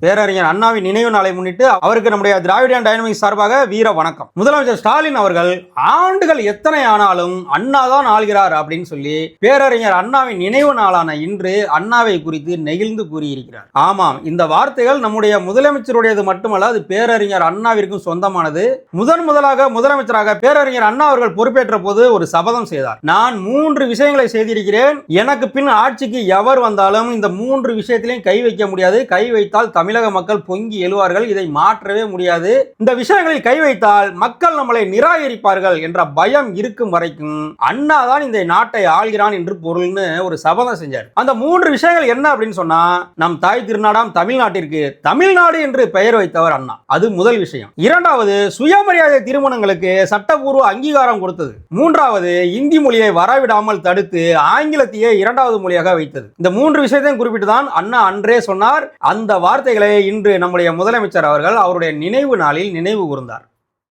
பேரறிஞர் அண்ணாவின் நினைவு நாளை முன்னிட்டு அவருக்கு நம்முடைய திராவிடியன் டைனமிக்ஸ் சார்பாக வீர வணக்கம். முதலமைச்சர் ஸ்டாலின் அவர்கள் ஆண்டுகள் எத்தனை ஆனாலும் அண்ணா தான் ஆள்கிறார் அப்படின்னு சொல்லி பேரறிஞர் அண்ணாவின் நினைவு நாளான இன்று அண்ணாவை குறித்து நெகிழ்ந்து கூறியிருக்கிறார். ஆமாம், இந்த வார்த்தைகள் நம்முடைய முதலமைச்சருடையது மட்டுமல்ல, அது பேரறிஞர் அண்ணாவிற்கும் சொந்தமானது. முதலாக முதலமைச்சராக பேரறிஞர் அண்ணா அவர்கள் பொறுப்பேற்ற போது ஒரு சபதம் செய்தார். நான் 3 விஷயங்களை செய்திருக்கிறேன், எனக்கு பின் ஆட்சிக்கு எவர் வந்தாலும் இந்த 3 விஷயத்திலையும் கை வைக்க முடியாது, கை வைத்தால் தமிழக மக்கள் பொங்கி எழுவார்கள், இதை மாற்றவே முடியாது, இந்த விஷயங்களில் கை வைத்தால் மக்கள் நம்மளை நிராகரிப்பார்கள் என்ற பயம் இருக்கும் வரைக்கும் அண்ணா தான் இந்த நாட்டை ஆள்கிறான் என்று பொருள்னு ஒரு சபதம் செஞ்சார். அந்த 3 விஷயங்கள் என்ன அப்படின்னு சொன்னா, நம் தாய் திருநாடாம் தமிழ்நாட்டிற்கு தமிழ்நாடு என்று பெயர் வைத்தவர் அண்ணா, அது முதல் விஷயம். இரண்டாவது, சுயமரியாதை திருமணங்களுக்கு சட்டப்பூர்வ அங்கீகாரம் கொடுத்தது. மூன்றாவது, இந்தி மொழியை வரவிடாமல் தடுத்து ஆங்கிலத்தையே 2வது மொழியாக வைத்தது. இந்த 3 விஷயத்தையும் குறிப்பிட்டு தான் அண்ணா அன்றே சொன்னார். அந்த வார்த்தைகளை இன்று நம்முடைய முதலமைச்சர் அவர்கள் அவருடைய நினைவு நாளில் நினைவு கூர்ந்தார்.